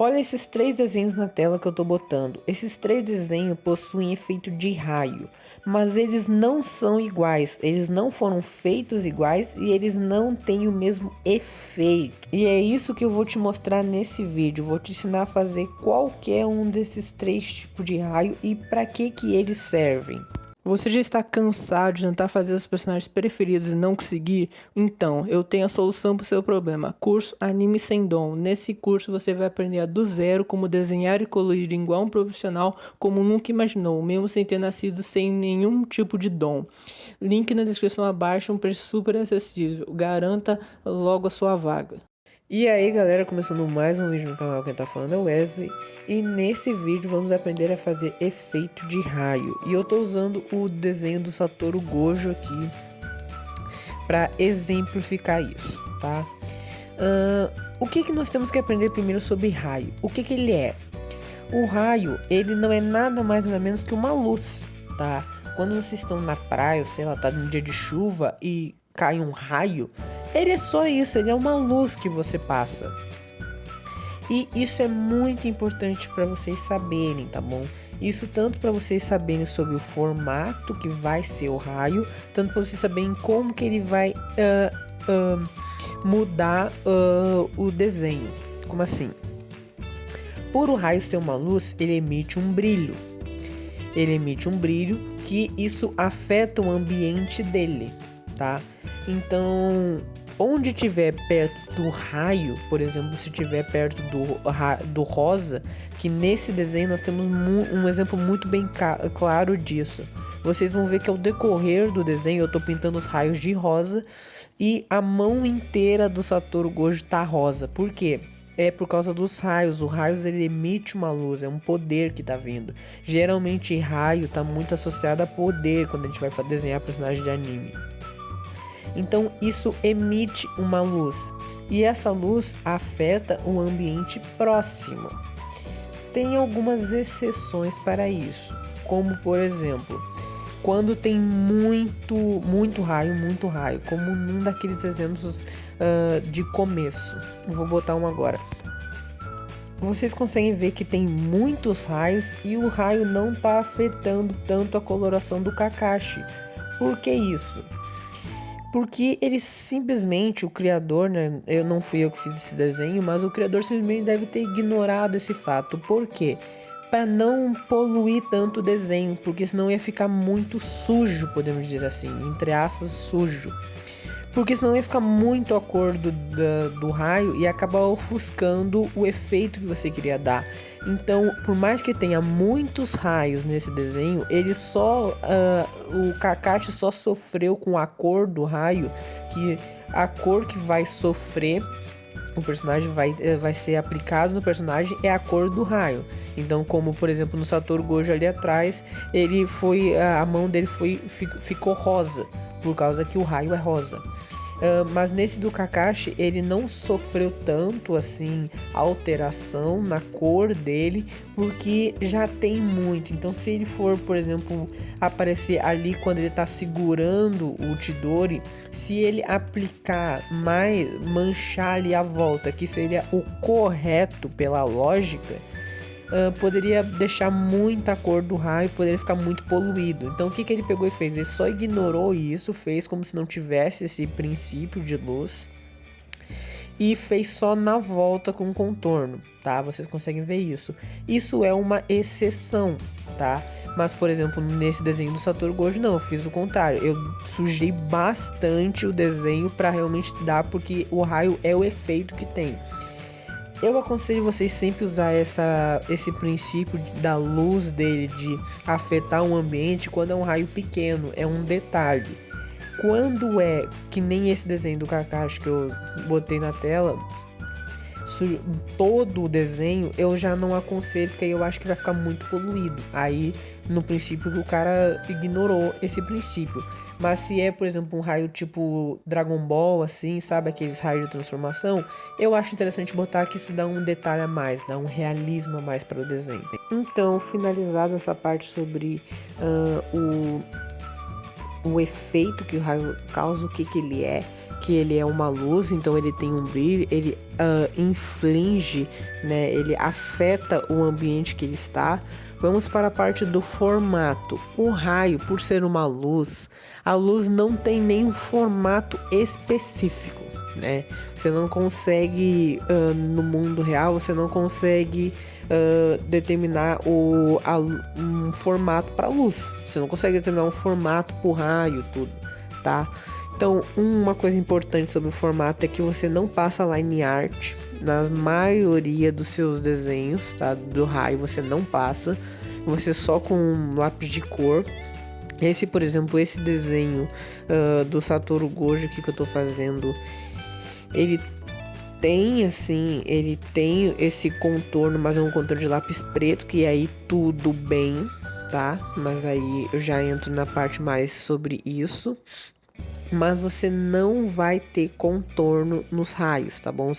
Olha esses 3 desenhos na tela que eu tô botando. Esses 3 desenhos possuem efeito de raio, mas eles não são iguais. Eles não foram feitos iguais e eles não têm o mesmo efeito. E é isso que eu vou te mostrar nesse vídeo. Vou te ensinar a fazer qualquer um desses 3 tipos de raio e para que eles servem. Você já está cansado de tentar fazer os personagens preferidos e não conseguir? Então, eu tenho a solução para o seu problema. Curso Anime Sem Dom. Nesse curso você vai aprender do zero como desenhar e colorir igual um profissional como nunca imaginou, mesmo sem ter nascido sem nenhum tipo de dom. Link na descrição abaixo, um preço super acessível. Garanta logo a sua vaga. E aí galera, começando mais um vídeo no canal, quem tá falando é o Wesley. E nesse vídeo vamos aprender a fazer efeito de raio. E eu tô usando o desenho do Satoru Gojo aqui para exemplificar isso, tá? O que nós temos que aprender primeiro sobre raio? O que ele é? O raio, ele não é nada mais nada menos que uma luz, tá? Quando vocês estão na praia, sei lá, tá num dia de chuva e cai um raio, ele é só isso, ele é uma luz que você passa. E isso é muito importante para vocês saberem, tá bom? Isso tanto para vocês saberem sobre o formato que vai ser o raio, tanto para vocês saberem como que ele vai mudar o desenho. Como assim? Por o raio ser uma luz, ele emite um brilho. Ele emite um brilho que isso afeta o ambiente dele, tá? Então, onde tiver perto do raio, por exemplo, se tiver perto do rosa, que nesse desenho nós temos um exemplo muito bem claro disso. Vocês vão ver que ao decorrer do desenho eu tô pintando os raios de rosa e a mão inteira do Satoru Gojo tá rosa. Por quê? É por causa dos raios. O raio ele emite uma luz, é um poder que tá vindo. Geralmente raio tá muito associado a poder quando a gente vai desenhar personagem de anime. Então isso emite uma luz e essa luz afeta o ambiente próximo. Tem algumas exceções para isso, como por exemplo, quando tem muito raio, como num daqueles exemplos de começo. Vou botar um agora. Vocês conseguem ver que tem muitos raios e o raio não está afetando tanto a coloração do Kakashi. Por que isso? Porque ele simplesmente, o criador, né? Não fui eu que fiz esse desenho, mas o criador simplesmente deve ter ignorado esse fato. Por quê? Para não poluir tanto o desenho, porque senão ia ficar muito sujo, podemos dizer assim, entre aspas, sujo. Porque senão ia ficar muito a cor do raio e acabar ofuscando o efeito que você queria dar. Então, por mais que tenha muitos raios nesse desenho, ele o Kakashi só sofreu com a cor do raio, que a cor que vai sofrer, o personagem vai ser aplicado no personagem é a cor do raio. Então, como por exemplo no Satoru Gojo ali atrás, a mão dele ficou rosa, por causa que o raio é rosa. Mas nesse do Kakashi ele não sofreu tanto assim alteração na cor dele, porque já tem muito. Então se ele for, por exemplo, aparecer ali quando ele tá segurando o Chidori, se ele aplicar mais, manchar ali a volta, que seria o correto pela lógica, poderia deixar muita cor do raio, poderia ficar muito poluído. Então o que ele pegou e fez? Ele só ignorou isso, fez como se não tivesse esse princípio de luz e fez só na volta com contorno, tá? Vocês conseguem ver isso. Isso é uma exceção, tá? Mas, por exemplo, nesse desenho do Satoru Gojo, não, eu fiz o contrário. Eu sujei bastante o desenho para realmente dar, porque o raio é o efeito que tem. Eu aconselho vocês sempre usar esse princípio da luz dele, de afetar o ambiente quando é um raio pequeno, é um detalhe. Quando é que nem esse desenho do Kakashi que eu botei na tela, todo o desenho eu já não aconselho, porque aí eu acho que vai ficar muito poluído. Aí no princípio que o cara ignorou esse princípio. Mas se é, por exemplo, um raio tipo Dragon Ball, assim, sabe? Aqueles raios de transformação, eu acho interessante botar que isso dá um detalhe a mais, dá um realismo a mais para o desenho. Então, finalizado essa parte sobre o efeito que o raio causa, o que ele é, que ele é uma luz, então ele tem um brilho, ele inflige, né? Ele afeta o ambiente que ele está. Vamos para a parte do formato. O raio, por ser uma luz, a luz não tem nenhum formato específico, né? Você não consegue, no mundo real, você não consegue determinar um formato para luz. Você não consegue determinar um formato para o raio, tudo, tá? Então, uma coisa importante sobre o formato é que você não passa line art na maioria dos seus desenhos, tá? Do raio você não passa, você só com lápis de cor. Esse, por exemplo, esse desenho do Satoru Gojo aqui que eu tô fazendo, ele tem esse contorno, mas é um contorno de lápis preto, que aí tudo bem, tá? Mas aí eu já entro na parte mais sobre isso. Mas você não vai ter contorno nos raios, tá bom?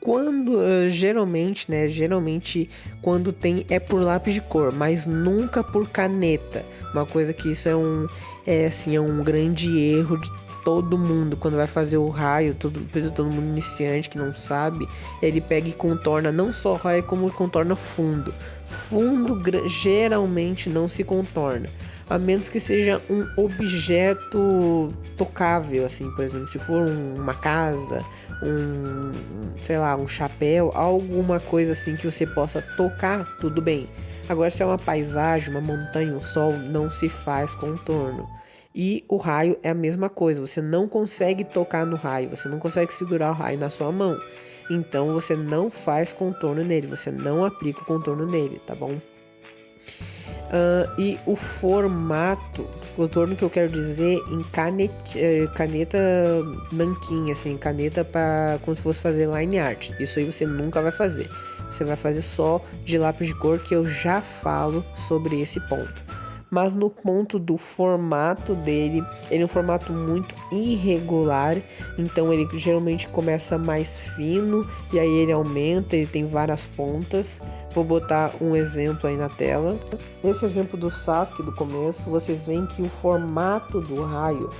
Quando, geralmente quando tem é por lápis de cor, mas nunca por caneta. Uma coisa que isso é um grande erro de todo mundo quando vai fazer o raio, todo mundo iniciante que não sabe, ele pega e contorna não só o raio, como contorna fundo. Fundo geralmente não se contorna, a menos que seja um objeto tocável, assim, por exemplo, se for uma casa, um chapéu, alguma coisa assim que você possa tocar, tudo bem. Agora, se é uma paisagem, uma montanha, um sol, não se faz contorno. E o raio é a mesma coisa, você não consegue tocar no raio, você não consegue segurar o raio na sua mão. Então você não faz contorno nele, você não aplica o contorno nele, tá bom? E o formato, o contorno que eu quero dizer em caneta nanquim, assim, caneta para como se fosse fazer line art. Isso aí você nunca vai fazer. Você vai fazer só de lápis de cor, que eu já falo sobre esse ponto. Mas no ponto do formato dele, ele é um formato muito irregular, então ele geralmente começa mais fino e aí ele aumenta, ele tem várias pontas. Vou botar um exemplo aí na tela. Esse exemplo do Sasuke do começo, vocês veem que o formato do raio,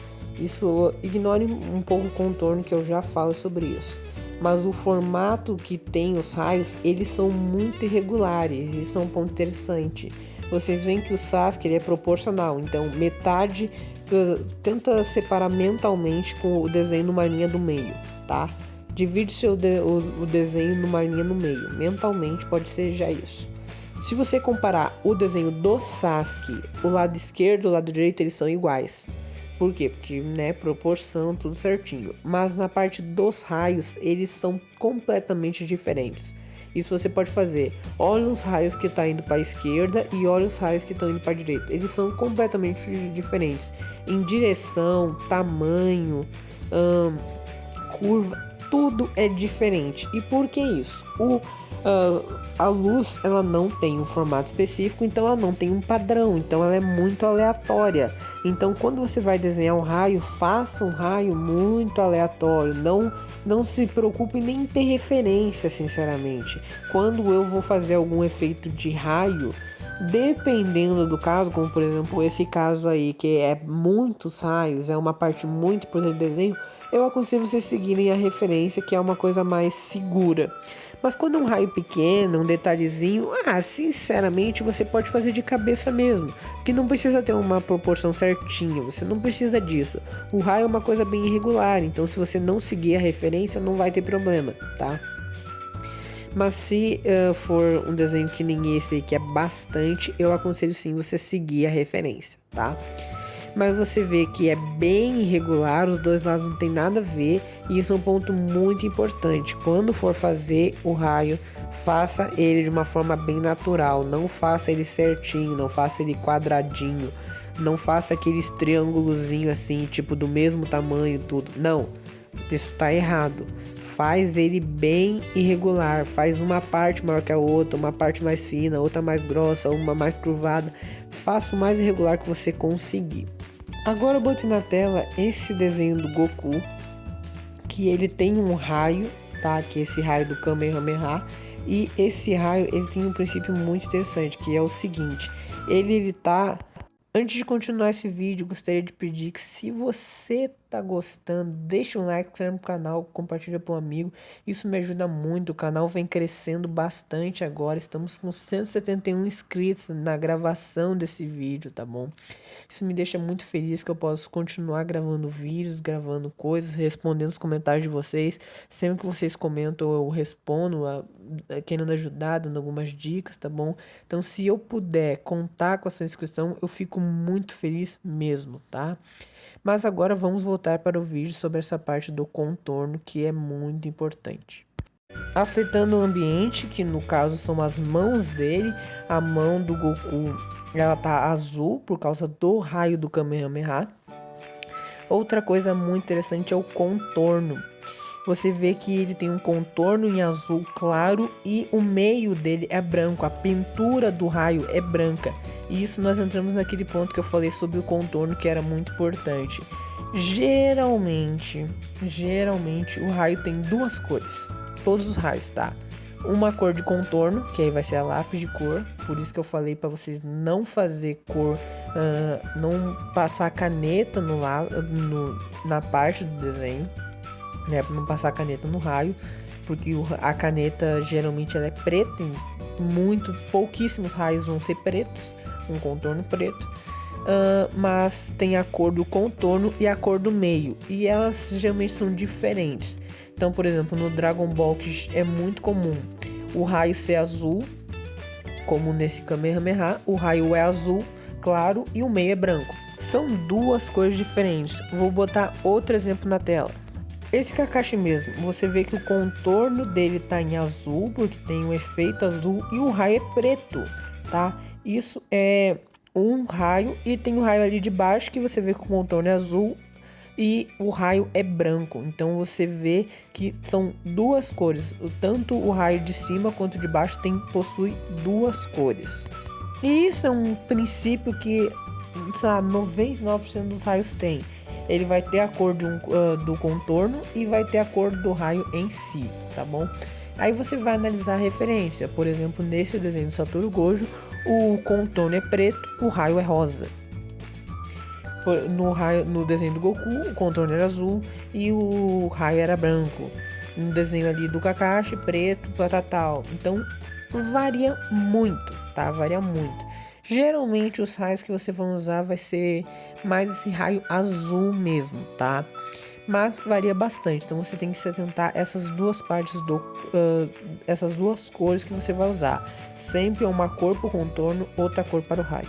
isso ignore um pouco o contorno que eu já falo sobre isso. Mas o formato que tem os raios, eles são muito irregulares, isso é um ponto interessante. Vocês veem que o Sasuke ele é proporcional, então metade tenta separar mentalmente com o desenho numa linha do meio, tá? Divide o desenho numa linha no meio, mentalmente pode ser já isso. Se você comparar o desenho do Sasuke, o lado esquerdo e o lado direito eles são iguais. Por quê? Porque, né, proporção, tudo certinho. Mas na parte dos raios, eles são completamente diferentes. Isso você pode fazer. Olha os raios que tá indo para a esquerda e olha os raios que estão indo para a direita. Eles são completamente diferentes em direção, tamanho, curva, tudo é diferente. E por que isso? A luz ela não tem um formato específico, então ela não tem um padrão, então ela é muito aleatória. Então quando você vai desenhar um raio, faça um raio muito aleatório, não se preocupe nem em ter referência, sinceramente. Quando eu vou fazer algum efeito de raio, dependendo do caso, como por exemplo esse caso aí, que é muitos raios, é uma parte muito importante do desenho, eu aconselho vocês seguirem a referência, que é uma coisa mais segura. Mas quando é um raio pequeno, um detalhezinho, sinceramente você pode fazer de cabeça mesmo, que não precisa ter uma proporção certinha, você não precisa disso. O raio é uma coisa bem irregular, então se você não seguir a referência não vai ter problema, tá? Mas se for um desenho que nem esse aí, que é bastante, eu aconselho sim você seguir a referência, tá? Mas você vê que é bem irregular, os dois lados não tem nada a ver, e isso é um ponto muito importante. Quando for fazer o raio, faça ele de uma forma bem natural, não faça ele certinho, não faça ele quadradinho, não faça aqueles triângulozinho assim, tipo do mesmo tamanho, tudo. Não, isso tá errado. Faz ele bem irregular, faz uma parte maior que a outra, uma parte mais fina, outra mais grossa, uma mais curvada. Faça o mais irregular que você conseguir. Agora eu botei na tela esse desenho do Goku, que ele tem um raio, tá? Que é esse raio do Kamehameha. E esse raio, ele tem um princípio muito interessante, que é o seguinte. Ele tá... Antes de continuar esse vídeo, gostaria de pedir que se você tá gostando, deixa um like, se inscreve no canal, compartilha para um amigo. Isso me ajuda muito. O canal vem crescendo bastante agora. Estamos com 171 inscritos na gravação desse vídeo, tá bom? Isso me deixa muito feliz que eu posso continuar gravando vídeos, gravando coisas, respondendo os comentários de vocês. Sempre que vocês comentam, eu respondo, querendo ajudar, dando algumas dicas, tá bom? Então, se eu puder contar com a sua inscrição, eu fico muito feliz mesmo, tá? Mas agora vamos voltar para o vídeo sobre essa parte do contorno, que é muito importante. Afetando o ambiente, que no caso são as mãos dele, a mão do Goku, ela tá azul por causa do raio do Kamehameha. Outra coisa muito interessante é o contorno. Você vê que ele tem um contorno em azul claro e o meio dele é branco, a pintura do raio é branca. E isso nós entramos naquele ponto que eu falei sobre o contorno, que era muito importante. Geralmente o raio tem duas cores, todos os raios, tá? Uma cor de contorno, que aí vai ser a lápis de cor, por isso que eu falei para vocês não fazer cor, não passar caneta na parte do desenho. Né, para não passar a caneta no raio, porque a caneta geralmente ela é preta, pouquíssimos raios vão ser pretos, um contorno preto, mas tem a cor do contorno e a cor do meio, e elas geralmente são diferentes. Então, por exemplo, no Dragon Ball, que é muito comum o raio ser azul, como nesse Kamehameha, o raio é azul claro e o meio é branco. São duas cores diferentes. Vou botar outro exemplo na tela. Esse Kakashi mesmo, você vê que o contorno dele tá em azul, porque tem um efeito azul, e o raio é preto, tá? Isso é um raio, e tem o raio ali de baixo, que você vê que o contorno é azul, e o raio é branco. Então você vê que são duas cores, tanto o raio de cima quanto de baixo possui duas cores. E isso é um princípio que, sabe, 99% dos raios tem. Ele vai ter a cor do contorno e vai ter a cor do raio em si, tá bom? Aí você vai analisar a referência. Por exemplo, nesse desenho do Satoru Gojo, o contorno é preto, o raio é rosa. No desenho do Goku, o contorno era azul e o raio era branco. No desenho ali do Kakashi, preto, tal. Então, varia muito, tá? Varia muito. Geralmente os raios que você vai usar vai ser mais esse raio azul mesmo, tá? Mas varia bastante, então você tem que se atentar a essas duas partes essas duas cores que você vai usar. Sempre uma cor para o contorno, outra cor para o raio.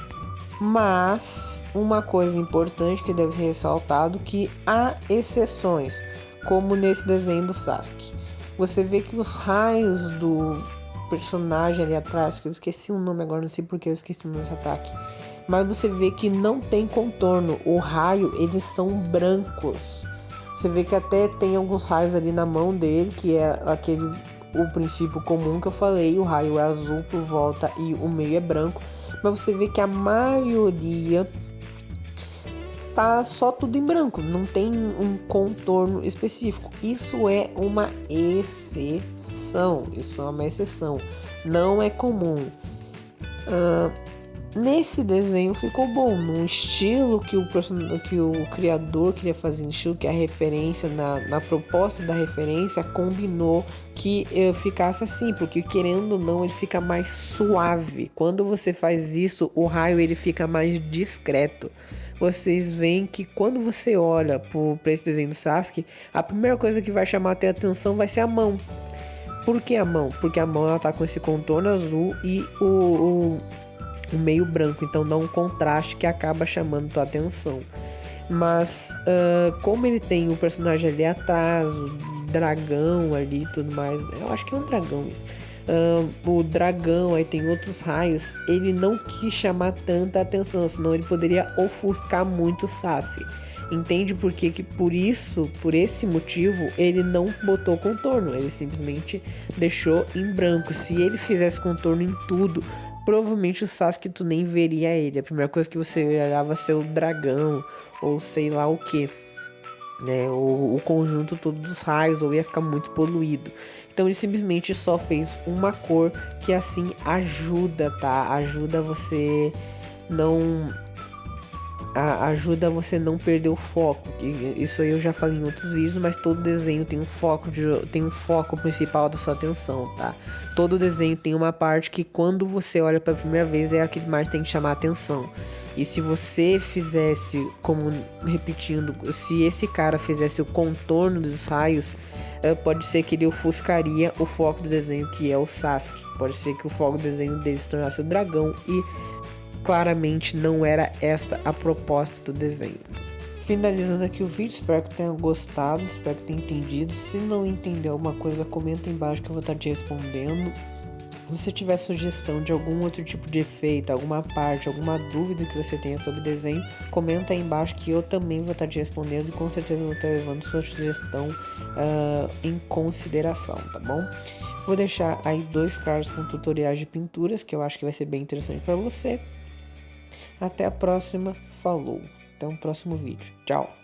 Mas uma coisa importante que deve ser ressaltado, que há exceções, como nesse desenho do Sasuke. Você vê que os raios do personagem ali atrás, que eu esqueci o nome agora, não sei porque eu esqueci o nome desse ataque, mas você vê que não tem contorno, o raio, eles são brancos. Você vê que até tem alguns raios ali na mão dele, que é o princípio comum que eu falei, o raio é azul por volta e o meio é branco, mas você vê que a maioria tá só tudo em branco, não tem um contorno específico. Isso é uma exceção, não é comum. Nesse desenho ficou bom, num estilo que o criador queria fazer, no estilo que a referência, na proposta da referência, combinou que ficasse assim, porque querendo ou não, ele fica mais suave. Quando você faz isso, o raio ele fica mais discreto. Vocês veem que quando você olha para esse desenho do Sasuke, a primeira coisa que vai chamar a atenção vai ser a mão. Por que a mão? Porque a mão ela tá com esse contorno azul e o meio branco, então dá um contraste que acaba chamando tua atenção. Mas como ele tem o personagem ali atrás, o dragão ali e tudo mais, eu acho que é um dragão isso. O dragão, aí tem outros raios, ele não quis chamar tanta atenção, senão ele poderia ofuscar muito o Sasuke. Entende por que por esse motivo, ele não botou contorno, ele simplesmente deixou em branco. Se ele fizesse contorno em tudo, provavelmente o Sasuke tu nem veria ele. A primeira coisa que você olhava ser o dragão, ou sei lá o que, né? O conjunto todo dos raios, ou ia ficar muito poluído. Então ele simplesmente só fez uma cor, que assim ajuda, tá? Ajuda você não ajuda você não perder o foco. Isso aí eu já falei em outros vídeos, mas todo desenho tem um foco principal da sua atenção, tá? Todo desenho tem uma parte que quando você olha pela primeira vez é a que mais tem que chamar a atenção. E se você fizesse, repetindo, se esse cara fizesse o contorno dos raios, pode ser que ele ofuscaria o foco do desenho, que é o Sasuke. Pode ser que o foco do desenho dele se tornasse o dragão e claramente não era esta a proposta do desenho. Finalizando aqui o vídeo, espero que tenha gostado, espero que tenha entendido. Se não entender alguma coisa, comenta aí embaixo que eu vou estar te respondendo. Se você tiver sugestão de algum outro tipo de efeito, alguma parte, alguma dúvida que você tenha sobre desenho, comenta aí embaixo que eu também vou estar te respondendo e com certeza vou estar levando sua sugestão em consideração, tá bom? Vou deixar aí 2 cards com tutoriais de pinturas que eu acho que vai ser bem interessante para você. Até a próxima, falou, até o próximo vídeo, tchau!